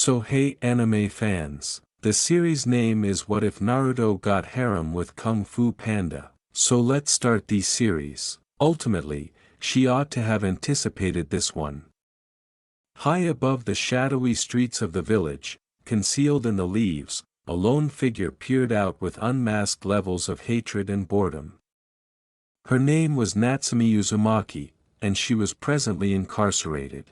So hey anime fans, the series name is What If Naruto Got Harem with Kung Fu Panda, so let's start the series. Ultimately, she ought to have anticipated this one. High above the shadowy streets of the village, concealed in the leaves, a lone figure peered out with unmasked levels of hatred and boredom. Her name was Natsumi Uzumaki, and she was presently incarcerated.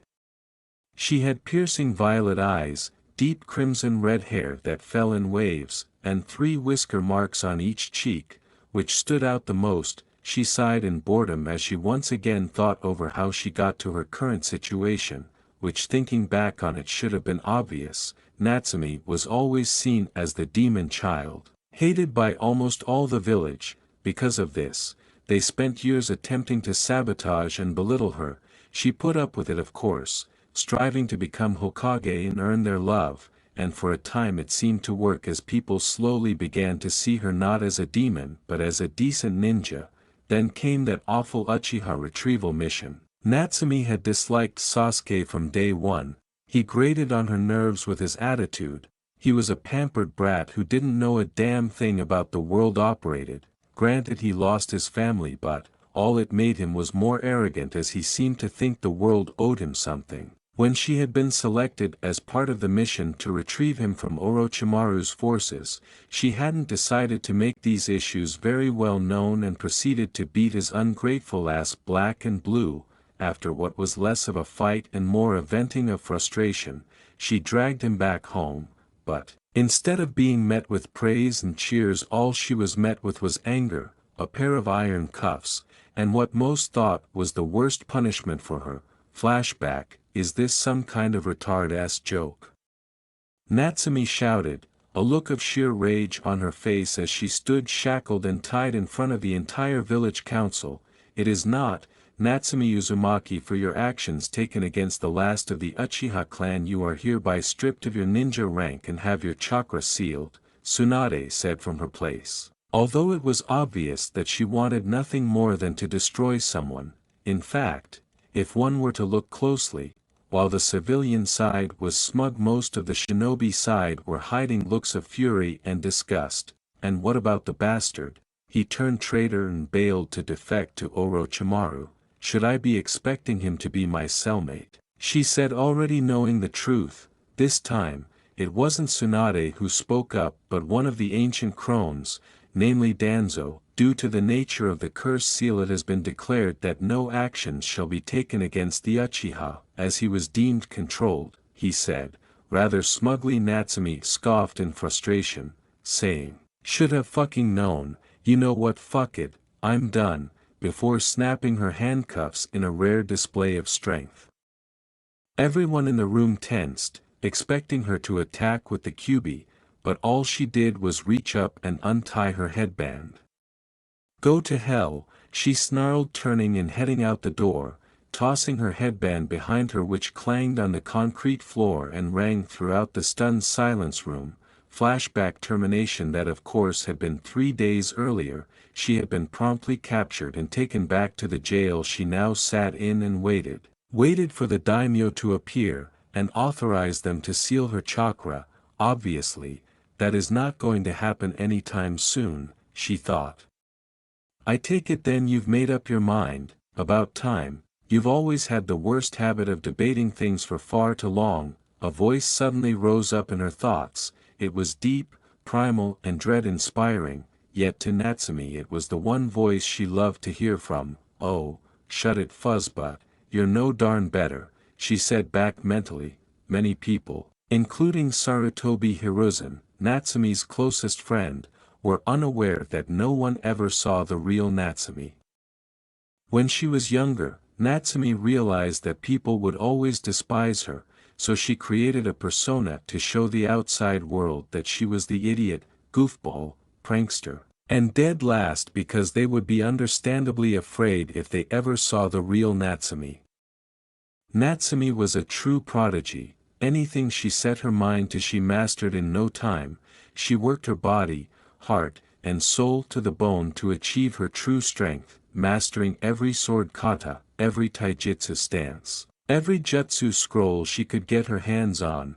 She had piercing violet eyes, deep crimson red hair that fell in waves, and 3 whisker marks on each cheek, which stood out the most. She sighed in boredom as she once again thought over how she got to her current situation, which thinking back on it should have been obvious. Natsumi was always seen as the demon child, hated by almost all the village. Because of this, they spent years attempting to sabotage and belittle her. She put up with it, of course, striving to become Hokage and earn their love, and for a time it seemed to work as people slowly began to see her not as a demon but as a decent ninja. Then came that awful Uchiha retrieval mission. Natsumi had disliked Sasuke from day one. He grated on her nerves with his attitude. He was a pampered brat who didn't know a damn thing about the world operated. Granted, he lost his family, but all it made him was more arrogant, as he seemed to think the world owed him something. When she had been selected as part of the mission to retrieve him from Orochimaru's forces, she hadn't decided to make these issues very well known and proceeded to beat his ungrateful ass black and blue. After what was less of a fight and more a venting of frustration, she dragged him back home, but, instead of being met with praise and cheers, all she was met with was anger, a pair of iron cuffs, and what most thought was the worst punishment for her. Flashback: is this some kind of retard-ass joke? Natsumi shouted, a look of sheer rage on her face as she stood shackled and tied in front of the entire village council. It is not, Natsumi Uzumaki, for your actions taken against the last of the Uchiha clan you are hereby stripped of your ninja rank and have your chakra sealed, Tsunade said from her place. Although it was obvious that she wanted nothing more than to destroy someone, in fact, if one were to look closely, while the civilian side was smug, most of the shinobi side were hiding looks of fury and disgust. And what about the bastard? He turned traitor and bailed to defect to Orochimaru. Should I be expecting him to be my cellmate? She said, already knowing the truth. This time, it wasn't Tsunade who spoke up but one of the ancient crones, namely Danzo. Due to the nature of the cursed seal, it has been declared that no actions shall be taken against the Uchiha, as he was deemed controlled, he said, rather smugly. Natsumi scoffed in frustration, saying, should have fucking known. You know what, fuck it, I'm done, before snapping her handcuffs in a rare display of strength. Everyone in the room tensed, expecting her to attack with the kyubi, but all she did was reach up and untie her headband. Go to hell, she snarled, turning and heading out the door, tossing her headband behind her, which clanged on the concrete floor and rang throughout the stunned silence room. Flashback: termination. That of course had been 3 days earlier. She had been promptly captured and taken back to the jail she now sat in and waited for the daimyo to appear, and authorize them to seal her chakra. Obviously, that is not going to happen anytime soon, she thought. I take it then you've made up your mind. About time. You've always had the worst habit of debating things for far too long. A voice suddenly rose up in her thoughts. It was deep, primal and dread-inspiring, yet to Natsumi it was the one voice she loved to hear from. Oh, shut it, fuzzbutt, you're no darn better, she said back mentally. Many people, including Sarutobi Hiruzen, Natsumi's closest friend, were unaware that no one ever saw the real Natsumi. When she was younger, Natsumi realized that people would always despise her, so she created a persona to show the outside world that she was the idiot, goofball, prankster, and dead last, because they would be understandably afraid if they ever saw the real Natsumi. Natsumi was a true prodigy. Anything she set her mind to she mastered in no time. She worked her body, heart, and soul to the bone to achieve her true strength, mastering every sword kata, every taijutsu stance, every jutsu scroll she could get her hands on,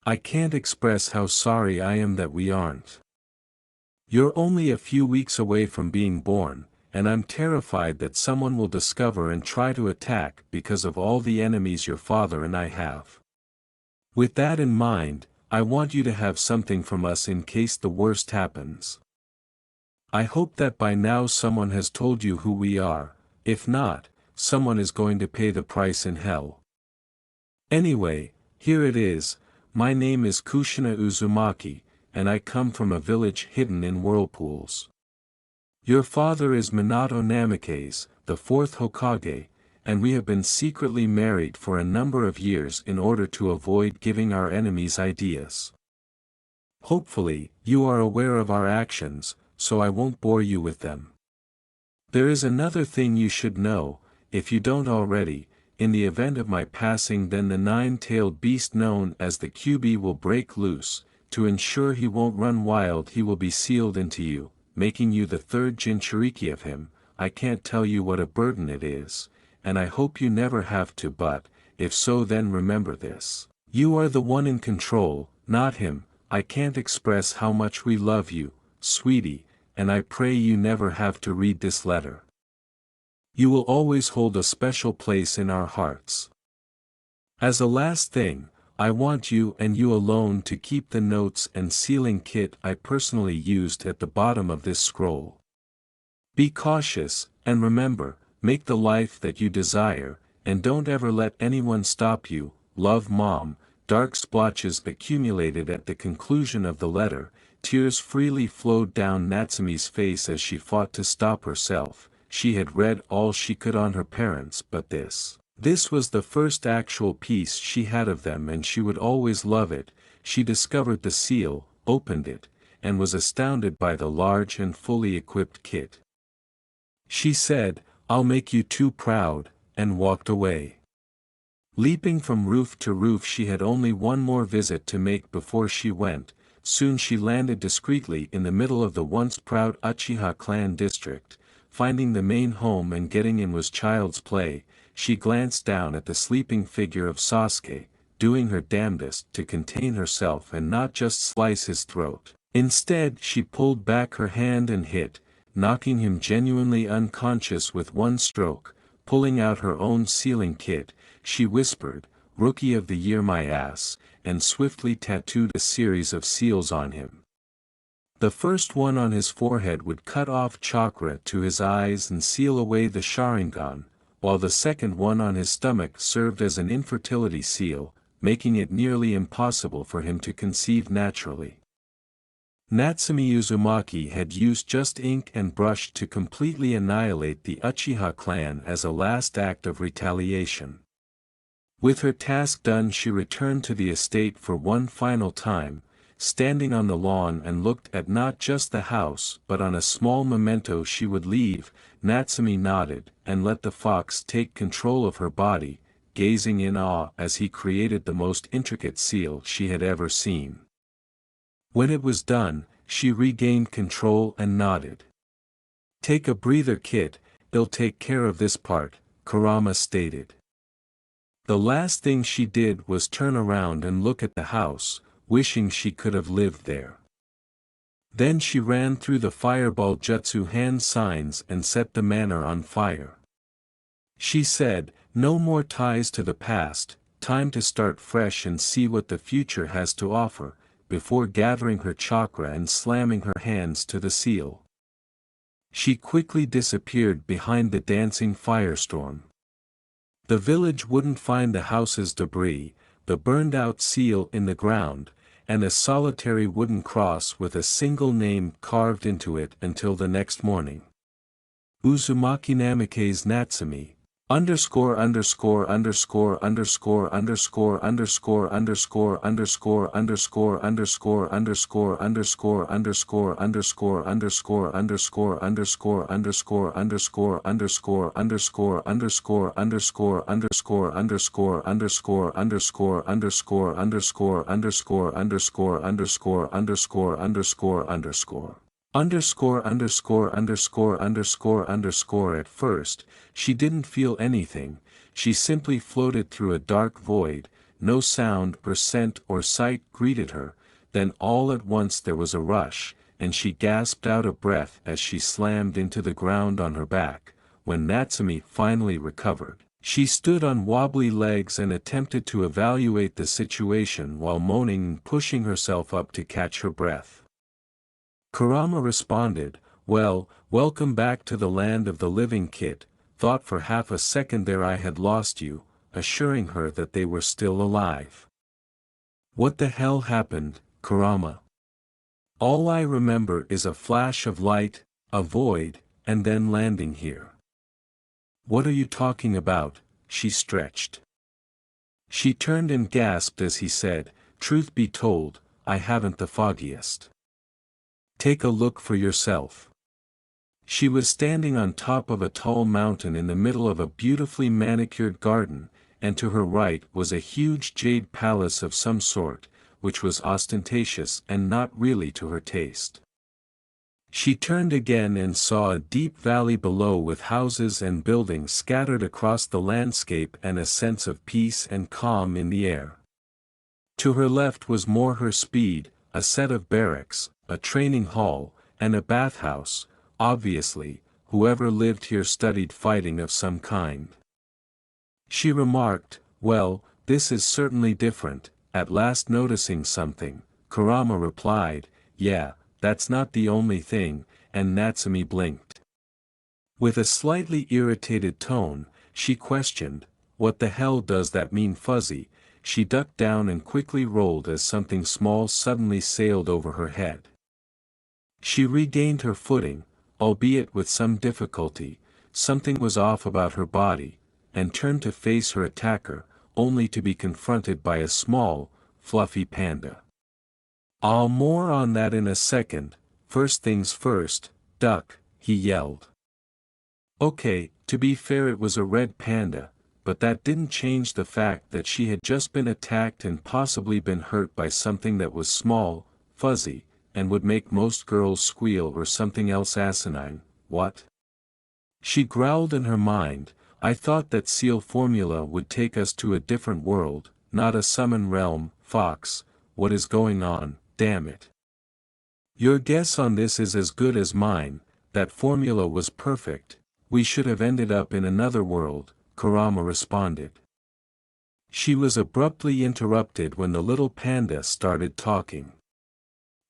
I can't express how sorry I am that we aren't. You're only a few weeks away from being born, and I'm terrified that someone will discover and try to attack because of all the enemies your father and I have. With that in mind, I want you to have something from us in case the worst happens. I hope that by now someone has told you who we are. If not, someone is going to pay the price in hell. Anyway, here it is. My name is Kushina Uzumaki, and I come from a village hidden in whirlpools. Your father is Minato Namikaze, the fourth Hokage, and we have been secretly married for a number of years in order to avoid giving our enemies ideas. Hopefully, you are aware of our actions, so I won't bore you with them. There is another thing you should know, if you don't already. In the event of my passing, then the nine-tailed beast known as the QB will break loose. To ensure he won't run wild, he will be sealed into you, making you the third Jinchuriki of him. I can't tell you what a burden it is, and I hope you never have to, but, if so, then remember this. You are the one in control, not him. I can't express how much we love you, sweetie, and I pray you never have to read this letter. You will always hold a special place in our hearts. As a last thing, I want you and you alone to keep the notes and sealing kit I personally used at the bottom of this scroll. Be cautious, and remember, make the life that you desire, and don't ever let anyone stop you. Love, Mom. Dark splotches accumulated at the conclusion of the letter. Tears freely flowed down Natsume's face as she fought to stop herself. She had read all she could on her parents, but this was the first actual piece she had of them, and she would always love it. She discovered the seal, opened it, and was astounded by the large and fully equipped kit. She said, "I'll make you too proud," and walked away. Leaping from roof to roof, she had only one more visit to make before she went. Soon she landed discreetly in the middle of the once proud Uchiha clan district. Finding the main home and getting in was child's play. She glanced down at the sleeping figure of Sasuke, doing her damnedest to contain herself and not just slice his throat. Instead, she pulled back her hand and hit, knocking him genuinely unconscious with one stroke. Pulling out her own sealing kit, she whispered, "Rookie of the Year my ass," and swiftly tattooed a series of seals on him. The first one on his forehead would cut off chakra to his eyes and seal away the Sharingan, while the second one on his stomach served as an infertility seal, making it nearly impossible for him to conceive naturally. Natsume Uzumaki had used just ink and brush to completely annihilate the Uchiha clan as a last act of retaliation. With her task done, she returned to the estate for one final time, standing on the lawn and looked at not just the house but on a small memento she would leave. Natsume nodded and let the fox take control of her body, gazing in awe as he created the most intricate seal she had ever seen. When it was done, she regained control and nodded. "Take a breather, kid, they'll take care of this part," Kurama stated. The last thing she did was turn around and look at the house, wishing she could have lived there. Then she ran through the fireball jutsu hand signs and set the manor on fire. She said, "No more ties to the past, time to start fresh and see what the future has to offer," before gathering her chakra and slamming her hands to the seal. She quickly disappeared behind the dancing firestorm. The village wouldn't find the house's debris, the burned-out seal in the ground, and a solitary wooden cross with a single name carved into it until the next morning. Uzumaki Namikaze Natsume ____________________________________________________________________________________________________________________________h At first, she didn't feel anything. She simply floated through a dark void, no sound or scent or sight greeted her, then all at once there was a rush, and she gasped out a breath as she slammed into the ground on her back. When Natsumi finally recovered, she stood on wobbly legs and attempted to evaluate the situation while moaning and pushing herself up to catch her breath. Kurama responded, "Well, welcome back to the land of the living, kid. Thought for half a second there I had lost you," assuring her that they were still alive. "What the hell happened, Kurama? All I remember is a flash of light, a void, and then landing here." "What are you talking about?" she stretched. She turned and gasped as he said, "Truth be told, I haven't the foggiest. Take a look for yourself." She was standing on top of a tall mountain in the middle of a beautifully manicured garden, and to her right was a huge jade palace of some sort, which was ostentatious and not really to her taste. She turned again and saw a deep valley below with houses and buildings scattered across the landscape and a sense of peace and calm in the air. To her left was more her speed, a set of barracks, a training hall, and a bathhouse. Obviously, whoever lived here studied fighting of some kind. She remarked, "Well, this is certainly different." At last noticing something, Kurama replied, "Yeah, that's not the only thing," and Natsumi blinked. With a slightly irritated tone, she questioned, "What the hell does that mean, Fuzzy?" She ducked down and quickly rolled as something small suddenly sailed over her head. She regained her footing, albeit with some difficulty. Something was off about her body, and turned to face her attacker, only to be confronted by a small, fluffy panda. "I'll more on that in a second. First things first, duck," he yelled. Okay, to be fair, it was a red panda, but that didn't change the fact that she had just been attacked and possibly been hurt by something that was small, fuzzy, and would make most girls squeal or something else asinine. What? She growled in her mind, "I thought that seal formula would take us to a different world, not a summon realm. Fox, what is going on, damn it?" "Your guess on this is as good as mine. That formula was perfect. We should have ended up in another world," Kurama responded. She was abruptly interrupted when the little panda started talking.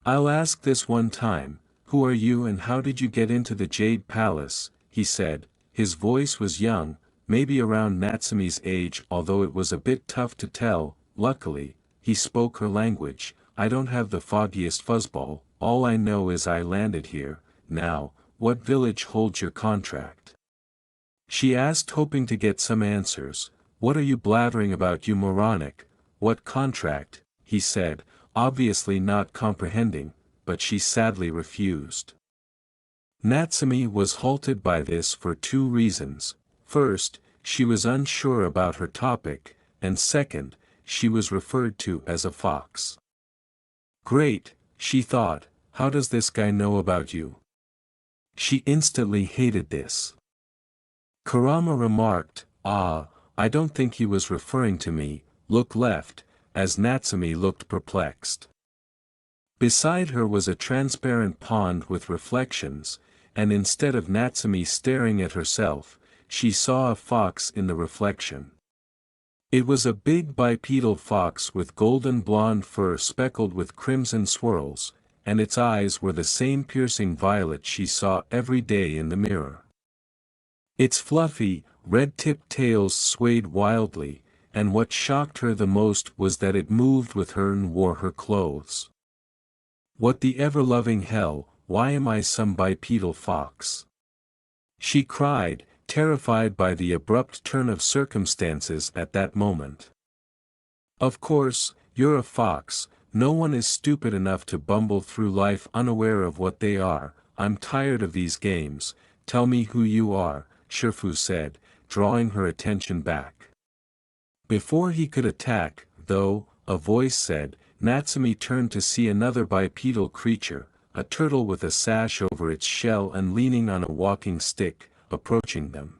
"I'll ask this one time, who are you and how did you get into the Jade Palace?" he said. His voice was young, maybe around Natsumi's age, although it was a bit tough to tell. Luckily, he spoke her language. "I don't have the foggiest fuzzball, all I know is I landed here. Now, what village holds your contract?" She asked, hoping to get some answers. "What are you blathering about, you moronic? What contract?" he said, obviously not comprehending, but she sadly refused. Natsumi was halted by this for two reasons. First, she was unsure about her topic, and second, she was referred to as a fox. Great, she thought, how does this guy know about you? She instantly hated this. Kurama remarked, I don't think he was referring to me. Look left," as Natsumi looked perplexed. Beside her was a transparent pond with reflections, and instead of Natsumi staring at herself, she saw a fox in the reflection. It was a big bipedal fox with golden blonde fur speckled with crimson swirls, and its eyes were the same piercing violet she saw every day in the mirror. Its fluffy, red-tipped tails swayed wildly, and what shocked her the most was that it moved with her and wore her clothes. "What the ever-loving hell, why am I some bipedal fox?" she cried, terrified by the abrupt turn of circumstances at that moment. "Of course, you're a fox. No one is stupid enough to bumble through life unaware of what they are. I'm tired of these games. Tell me who you are," Shifu said, drawing her attention back. Before he could attack, though, a voice said, Natsumi turned to see another bipedal creature, a turtle with a sash over its shell and leaning on a walking stick, approaching them.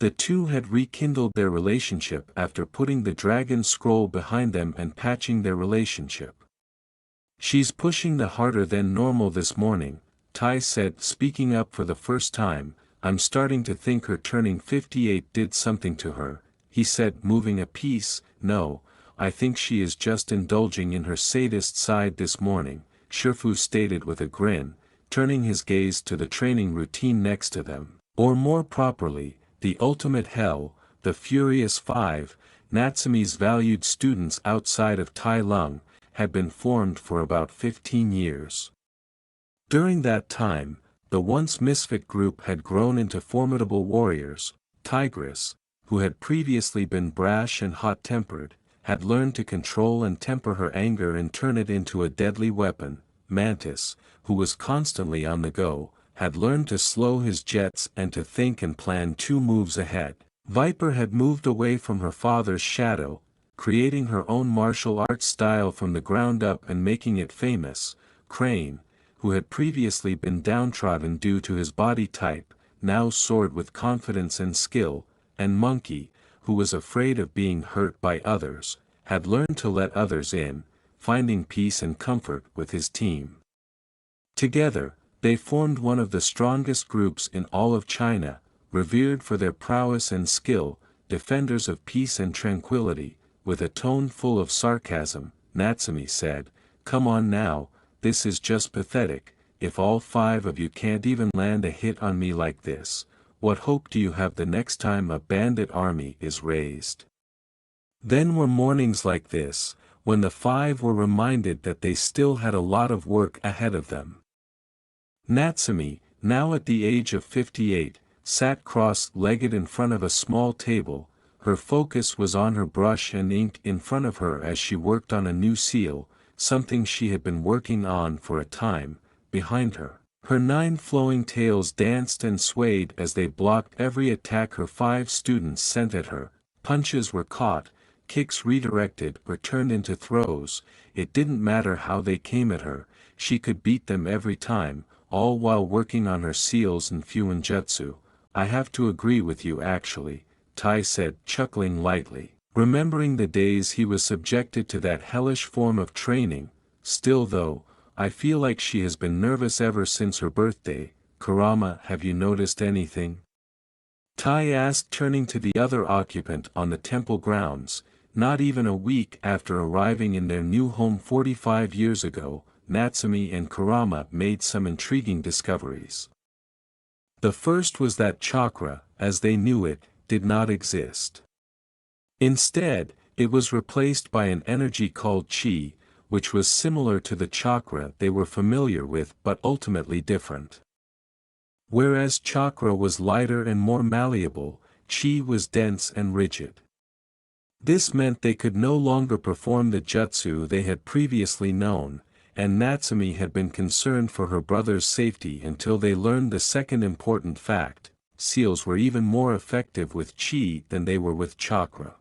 The two had rekindled their relationship after putting the dragon scroll behind them and patching their relationship. "She's pushing the harder than normal this morning," Tai said, speaking up for the first time. "I'm starting to think her turning 58 did something to her," he said, moving a piece. "No, I think she is just indulging in her sadist side this morning," Shifu stated with a grin, turning his gaze to the training routine next to them. Or more properly, the ultimate hell, the Furious Five, Natsume's valued students outside of Tai Lung, had been formed for about 15 years. During that time, the once misfit group had grown into formidable warriors. Tigress, who had previously been brash and hot-tempered, had learned to control and temper her anger and turn it into a deadly weapon. Mantis, who was constantly on the go, had learned to slow his jets and to think and plan 2 moves ahead. Viper had moved away from her father's shadow, creating her own martial arts style from the ground up and making it famous. Crane, who had previously been downtrodden due to his body type, now soared with confidence and skill, and Monkey, who was afraid of being hurt by others, had learned to let others in, finding peace and comfort with his team. Together, they formed one of the strongest groups in all of China, revered for their prowess and skill, defenders of peace and tranquility. With a tone full of sarcasm, Natsume said, "Come on now, this is just pathetic. If all 5 of you can't even land a hit on me like this, what hope do you have the next time a bandit army is raised?" Then were mornings like this, when the 5 were reminded that they still had a lot of work ahead of them. Natsume, now at the age of 58, sat cross-legged in front of a small table. Her focus was on her brush and ink in front of her as she worked on a new seal, something she had been working on for a time. Behind her, her 9 flowing tails danced and swayed as they blocked every attack her 5 students sent at her. Punches were caught, kicks redirected or turned into throws. It didn't matter how they came at her, she could beat them every time, all while working on her seals and Fuinjutsu. "I have to agree with you actually," Tai said, chuckling lightly, remembering the days he was subjected to that hellish form of training. "Still though, I feel like she has been nervous ever since her birthday. Kurama, have you noticed anything?" Tai asked, turning to the other occupant on the temple grounds. Not even a week after arriving in their new home 45 years ago, Natsume and Kurama made some intriguing discoveries. The first was that chakra, as they knew it, did not exist. Instead, it was replaced by an energy called chi, which was similar to the chakra they were familiar with but ultimately different. Whereas chakra was lighter and more malleable, chi was dense and rigid. This meant they could no longer perform the jutsu they had previously known, and Natsume had been concerned for her brother's safety until they learned the second important fact: seals were even more effective with chi than they were with chakra.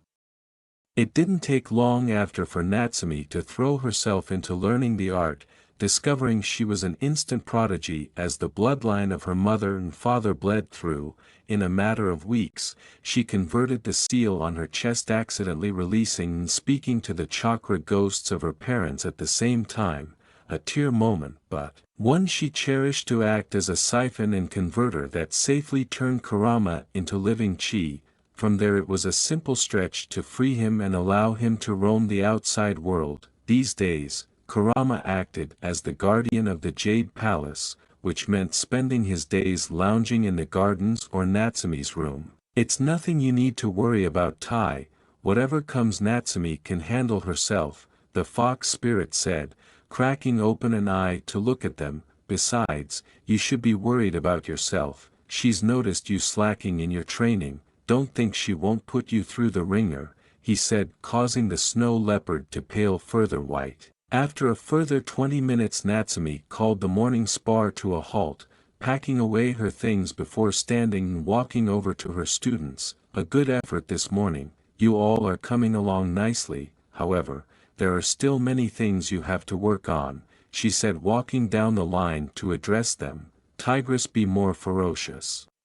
It didn't take long after for Natsume to throw herself into learning the art, discovering she was an instant prodigy as the bloodline of her mother and father bled through. In a matter of weeks, she converted the seal on her chest, accidentally releasing and speaking to the chakra ghosts of her parents at the same time. A tear moment, but one she cherished to act as a siphon and converter that safely turned Kurama into living chi. From there it was a simple stretch to free him and allow him to roam the outside world. These days, Kurama acted as the guardian of the Jade Palace, which meant spending his days lounging in the gardens or Natsume's room. "It's nothing you need to worry about, Tai. Whatever comes Natsume can handle herself," the fox spirit said, cracking open an eye to look at them. "Besides, you should be worried about yourself. She's noticed you slacking in your training. Don't think she won't put you through the ringer," he said, causing the snow leopard to pale further white. After a further 20 minutes, Natsume called the morning spar to a halt, packing away her things before standing and walking over to her students. "A good effort this morning. You all are coming along nicely. However, there are still many things you have to work on," she said, walking down the line to address them. "Tigress, be more ferocious.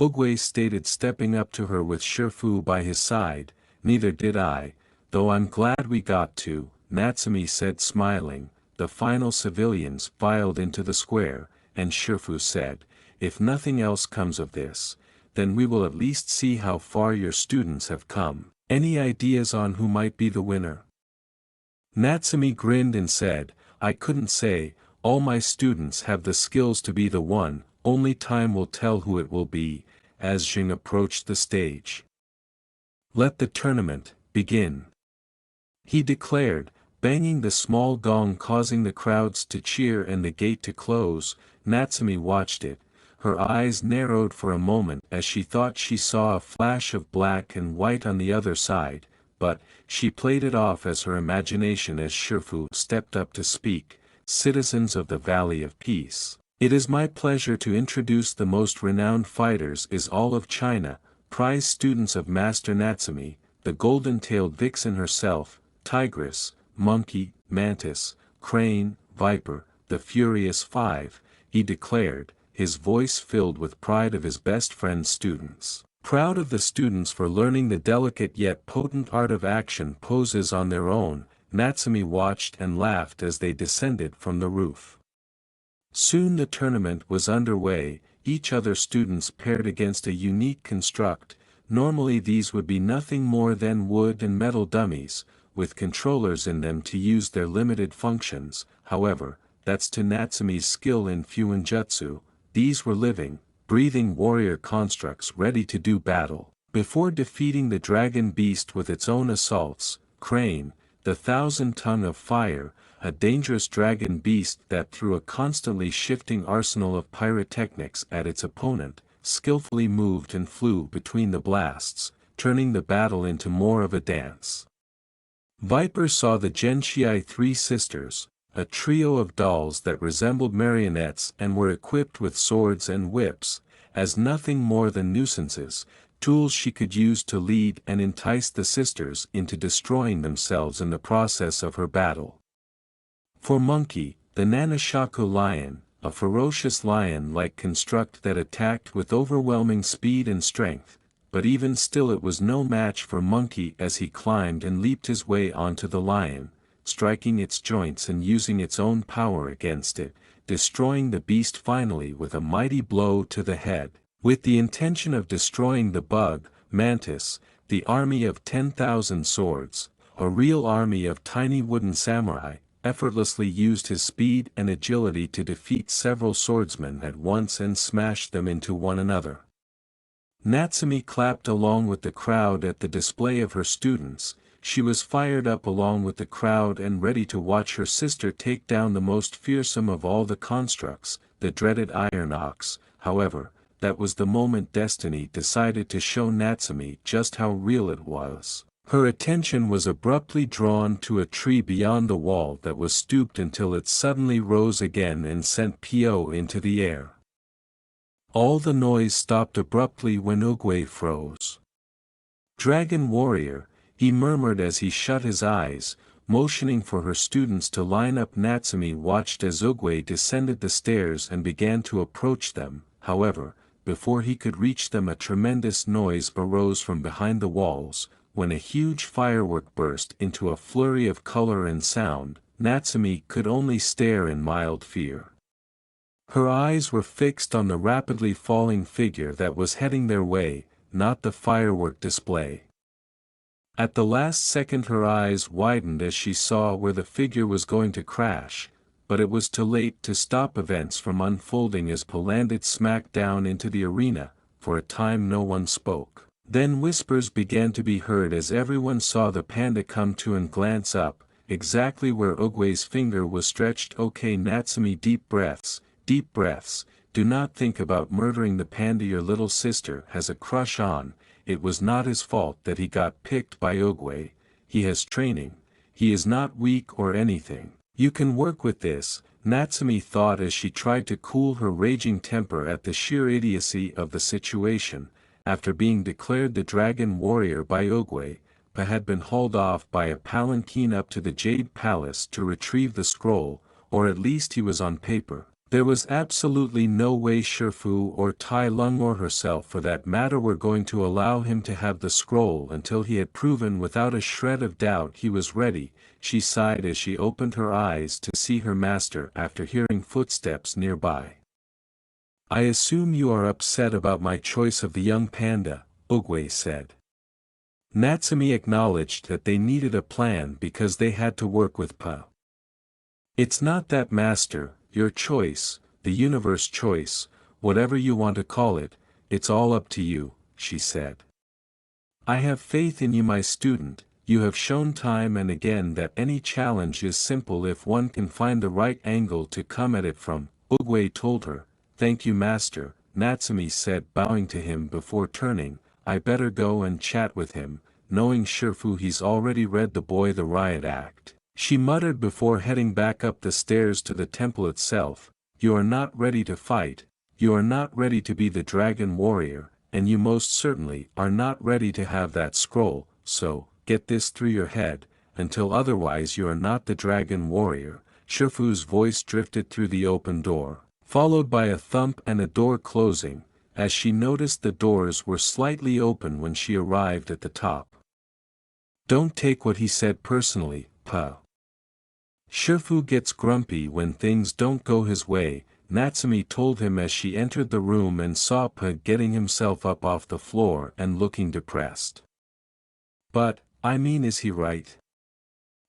Oogway stated, stepping up to her with Shifu by his side. "Neither did I, though I'm glad we got to," Natsumi said, smiling. The final civilians filed into the square, and Shifu said, "If nothing else comes of this, then we will at least see how far your students have come. Any ideas on who might be the winner?" Natsumi grinned and said, "I couldn't say, all my students have the skills to be the one, only time will tell who it will be," as Jing approached the stage. "Let the tournament begin," he declared, banging the small gong, causing the crowds to cheer and the gate to close. Natsumi watched it. Her eyes narrowed for a moment as she thought she saw a flash of black and white on the other side, but she played it off as her imagination as Shifu stepped up to speak. "Citizens of the Valley of Peace, it is my pleasure to introduce the most renowned fighters is all of China, prize students of Master Natsumi, the golden-tailed vixen herself, Tigress, Monkey, Mantis, Crane, Viper, the Furious Five," he declared, his voice filled with pride of his best friend's students. Proud of the students for learning the delicate yet potent art of action poses on their own, Natsumi watched and laughed as they descended from the roof. Soon the tournament was underway, each other students paired against a unique construct. Normally these would be nothing more than wood and metal dummies, with controllers in them to use their limited functions. However, that's to Natsumi's skill in Fuinjutsu. These were living, breathing warrior constructs ready to do battle. Before defeating the dragon beast with its own assaults, Crane, the 1,000-ton of fire, a dangerous dragon beast that threw a constantly shifting arsenal of pyrotechnics at its opponent, skillfully moved and flew between the blasts, turning the battle into more of a dance. Viper saw the Genshiai Three Sisters, a trio of dolls that resembled marionettes and were equipped with swords and whips, as nothing more than nuisances, tools she could use to lead and entice the sisters into destroying themselves in the process of her battle. For Monkey, the Nanoshaku lion, a ferocious lion-like construct that attacked with overwhelming speed and strength, but even still it was no match for Monkey as he climbed and leaped his way onto the lion, striking its joints and using its own power against it, destroying the beast finally with a mighty blow to the head. With the intention of destroying the bug, Mantis, the army of 10,000 swords, a real army of tiny wooden samurai, effortlessly used his speed and agility to defeat several swordsmen at once and smash them into one another. Natsumi clapped along with the crowd at the display of her students. She was fired up along with the crowd and ready to watch her sister take down the most fearsome of all the constructs, the dreaded Iron Ox. However, that was the moment destiny decided to show Natsumi just how real it was. Her attention was abruptly drawn to a tree beyond the wall that was stooped until it suddenly rose again and sent Po into the air. All the noise stopped abruptly when Oogway froze. "Dragon Warrior," he murmured as he shut his eyes, motioning for her students to line up. Natsumi watched as Oogway descended the stairs and began to approach them. However, before he could reach them a tremendous noise arose from behind the walls, when a huge firework burst into a flurry of color and sound. Natsumi could only stare in mild fear. Her eyes were fixed on the rapidly falling figure that was heading their way, not the firework display. At the last second her eyes widened as she saw where the figure was going to crash, but it was too late to stop events from unfolding as Po landed smack down into the arena. For a time no one spoke. Then whispers began to be heard as everyone saw the panda come to and glance up, exactly where Oogway's finger was stretched. "Okay Natsumi, deep breaths, do not think about murdering the panda your little sister has a crush on. It was not his fault that he got picked by Oogway. He has training. He is not weak or anything. You can work with this," Natsumi thought as she tried to cool her raging temper at the sheer idiocy of the situation. After being declared the Dragon Warrior by Oogway, Pa had been hauled off by a palanquin up to the Jade Palace to retrieve the scroll, or at least he was on paper. There was absolutely no way Shifu or Tai Lung or herself for that matter were going to allow him to have the scroll until he had proven without a shred of doubt he was ready. She sighed as she opened her eyes to see her master after hearing footsteps nearby. I assume you are upset about my choice of the young panda, Oogway said. Natsumi acknowledged that they needed a plan because they had to work with Pa. It's not that, master, your choice, the universe choice, whatever you want to call it, it's all up to you, she said. I have faith in you, my student. You have shown time and again that any challenge is simple if one can find the right angle to come at it from, Oogway told her. Thank you, master, Natsumi said, bowing to him before turning. I better go and chat with him, knowing Shifu he's already read the boy the riot act. She muttered before heading back up the stairs to the temple itself. You are not ready to fight, you are not ready to be the dragon warrior, and you most certainly are not ready to have that scroll, so, get this through your head, until otherwise you are not the dragon warrior. Shifu's voice drifted through the open door, followed by a thump and a door closing, as she noticed the doors were slightly open when she arrived at the top. Don't take what he said personally, Pa. Shifu gets grumpy when things don't go his way, Natsumi told him as she entered the room and saw Pa getting himself up off the floor and looking depressed. But, I mean, is he right?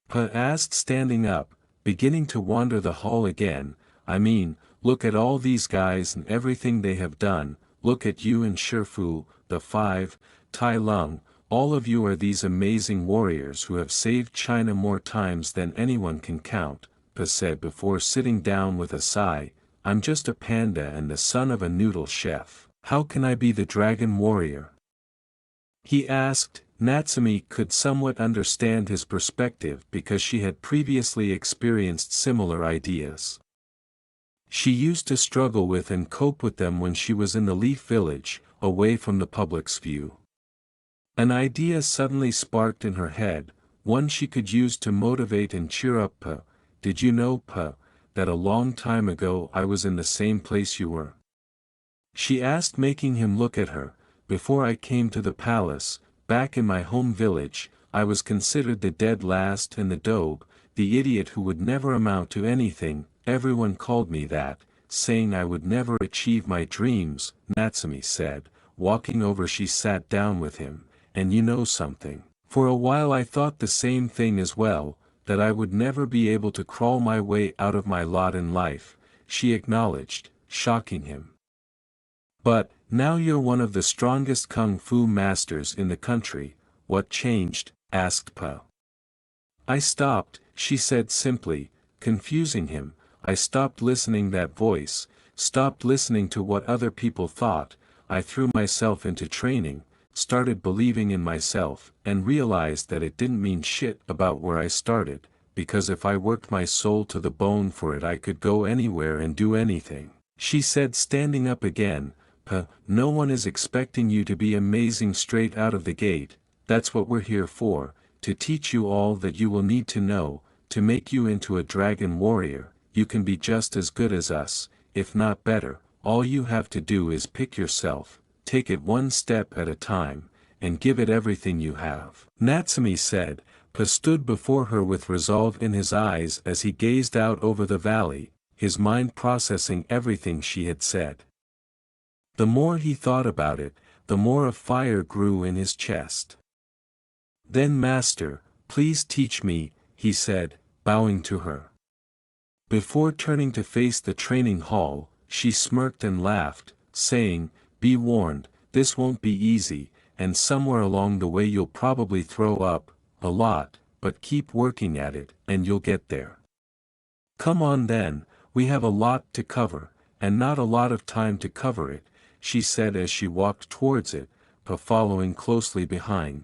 Pa asked, standing up, beginning to wander the hall again. I mean, look at all these guys and everything they have done, look at you and Shifu, the five, Tai Lung, all of you are these amazing warriors who have saved China more times than anyone can count, Pa said before sitting down with a sigh. I'm just a panda and the son of a noodle chef. How can I be the dragon warrior? He asked. Natsumi could somewhat understand his perspective because she had previously experienced similar ideas. She used to struggle with and cope with them when she was in the Leaf Village, away from the public's view. An idea suddenly sparked in her head, one she could use to motivate and cheer up Pa. Did you know, Pa, that a long time ago I was in the same place you were? She asked, making him look at her. Before I came to the palace, back in my home village, I was considered the dead last and the dope, the idiot who would never amount to anything. Everyone called me that, saying I would never achieve my dreams, Natsumi said. Walking over, she sat down with him. And you know something? For a while I thought the same thing as well, that I would never be able to crawl my way out of my lot in life, she acknowledged, shocking him. But, now you're one of the strongest kung fu masters in the country. What changed? Asked Pa. I stopped, she said simply, confusing him. I stopped listening that voice, stopped listening to what other people thought. I threw myself into training, started believing in myself, and realized that it didn't mean shit about where I started, because if I worked my soul to the bone for it I could go anywhere and do anything, she said, standing up again. Pa, no one is expecting you to be amazing straight out of the gate. That's what we're here for, to teach you all that you will need to know, to make you into a dragon warrior. You can be just as good as us, if not better. All you have to do is pick yourself, take it one step at a time, and give it everything you have. Natsumi said. Pa stood before her with resolve in his eyes as he gazed out over the valley, his mind processing everything she had said. The more he thought about it, the more a fire grew in his chest. Then, master, please teach me, he said, bowing to her. Before turning to face the training hall, she smirked and laughed, saying, be warned, this won't be easy, and somewhere along the way you'll probably throw up, a lot, but keep working at it, and you'll get there. Come on then, we have a lot to cover, and not a lot of time to cover it, she said as she walked towards it, Pa following closely behind.